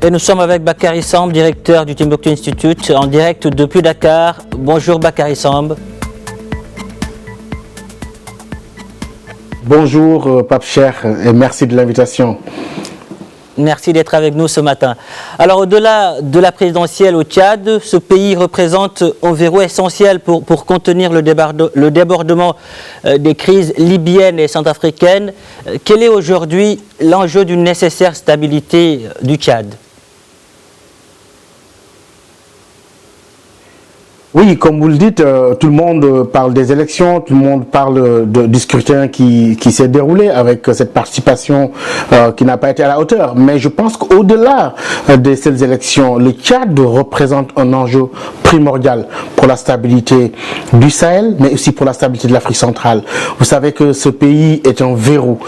Et nous sommes avec Bakary Samb, directeur du Timbuktu Institute, en direct depuis Dakar. Bonjour Bakary Samb. Bonjour Pape Cheikh et merci de l'invitation. Merci d'être avec nous ce matin. Alors au-delà de la présidentielle au Tchad, ce pays représente un verrou essentiel pour contenir le débordement des crises libyennes et centrafricaines. Quel est aujourd'hui l'enjeu d'une nécessaire stabilité du Tchad ? Oui, comme vous le dites, tout le monde parle des élections, tout le monde parle du scrutin qui s'est déroulé avec cette participation qui n'a pas été à la hauteur. Mais je pense qu'au-delà de ces élections, le Tchad représente un enjeu primordial pour la stabilité du Sahel, mais aussi pour la stabilité de l'Afrique centrale. Vous savez que ce pays est un verrou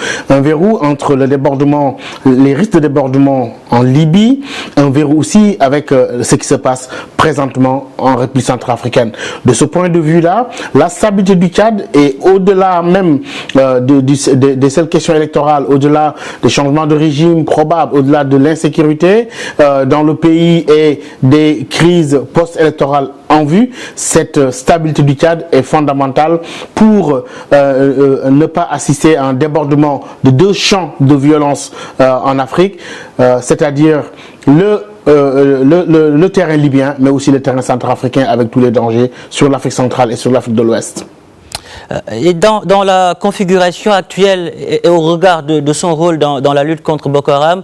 entre le débordement, les risques de débordement en Libye, un verrou aussi avec ce qui se passe présentement en République centrafricaine. De ce point de vue-là, la stabilité du Tchad et au-delà même de cette question électorale, au-delà des changements de régime probables, au-delà de l'insécurité dans le pays et des crises post-électorales en vue, cette stabilité du Tchad est fondamentale pour ne pas assister à un débordement de deux champs de violence en Afrique, c'est-à-dire le terrain libyen, mais aussi le terrain centrafricain avec tous les dangers sur l'Afrique centrale et sur l'Afrique de l'Ouest. Et dans la configuration actuelle et au regard de son rôle dans la lutte contre Boko Haram,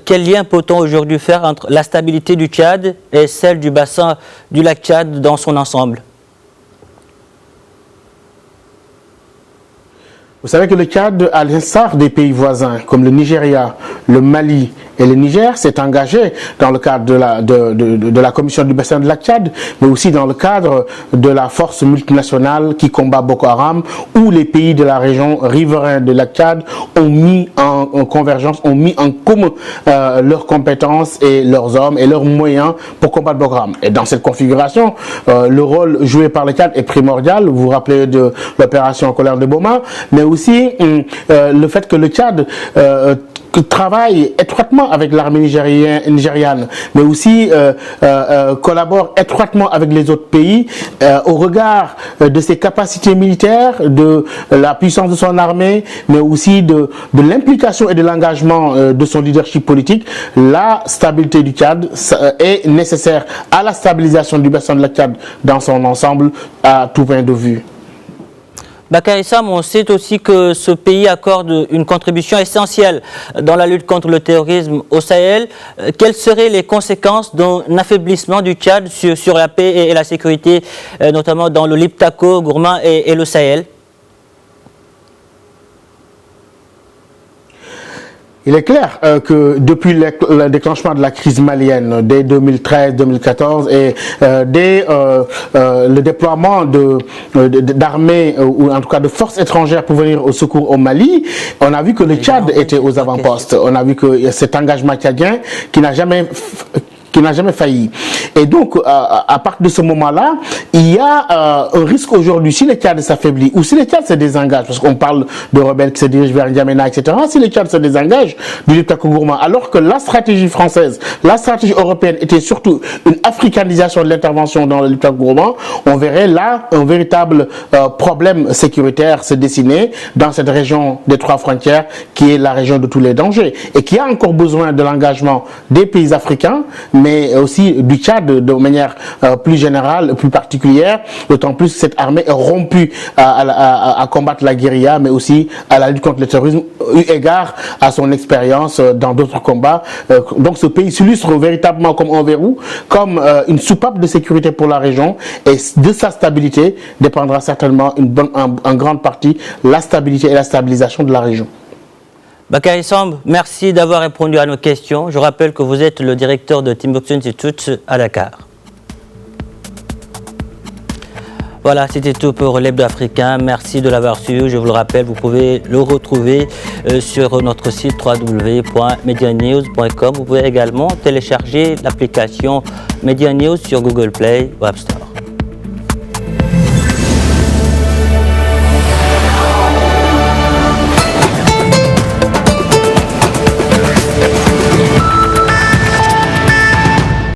quel lien peut-on aujourd'hui faire entre la stabilité du Tchad et celle du bassin du lac Tchad dans son ensemble ? Vous savez que le Tchad, à l'instar des pays voisins comme le Nigeria, le Mali et le Niger, s'est engagé dans le cadre de la commission du bassin de lac Tchad, mais aussi dans le cadre de la force multinationale qui combat Boko Haram, où les pays de la région riveraine de lac Tchad ont mis en convergence, ont mis en commun leurs compétences et leurs hommes et leurs moyens pour combattre Boko Haram. Et dans cette configuration, le rôle joué par le Tchad est primordial. Vous vous rappelez de l'opération Colère de Boma, mais aussi le fait que le Tchad travaille étroitement avec l'armée nigériane, mais aussi collabore étroitement avec les autres pays au regard de ses capacités militaires, de la puissance de son armée, mais aussi de l'implication et de l'engagement de son leadership politique. La stabilité du Tchad est nécessaire à la stabilisation du bassin de la Tchad dans son ensemble à tout point de vue. Bakary Samb, on sait aussi que ce pays accorde une contribution essentielle dans la lutte contre le terrorisme au Sahel. Quelles seraient les conséquences d'un affaiblissement du Tchad sur la paix et la sécurité, notamment dans le Liptako, Gourma et le Sahel ? Il est clair que depuis le déclenchement de la crise malienne dès 2013-2014 et dès le déploiement d'armées ou en tout cas de forces étrangères pour venir au secours au Mali, on a vu que le Tchad était aux avant-postes. On a vu que cet engagement tchadien qui n'a jamais failli. Et donc, à partir de ce moment-là, il y a un risque aujourd'hui, si le Tchad s'affaiblit, ou si le Tchad se désengage, parce qu'on parle de rebelles qui se dirigent vers N'Djamena, etc., si le Tchad se désengage du Liptako Gourma, alors que la stratégie française, la stratégie européenne était surtout une africanisation de l'intervention dans le Liptako Gourma, on verrait là un véritable problème sécuritaire se dessiner dans cette région des trois frontières, qui est la région de tous les dangers, et qui a encore besoin de l'engagement des pays africains, mais aussi du Tchad de manière plus générale, plus particulière, d'autant plus que cette armée est rompue à combattre la guérilla, mais aussi à la lutte contre le terrorisme, eu égard à son expérience dans d'autres combats. Donc ce pays s'illustre véritablement comme un verrou, comme une soupape de sécurité pour la région, et de sa stabilité dépendra certainement en grande partie la stabilité et la stabilisation de la région. Bakary Samb, merci d'avoir répondu à nos questions. Je rappelle que vous êtes le directeur de Timbuktu Institute à Dakar. Voilà, c'était tout pour l'Hebdo africain. Merci de l'avoir suivi. Je vous le rappelle, vous pouvez le retrouver sur notre site www.medianews.com. Vous pouvez également télécharger l'application Media News sur Google Play ou App Store.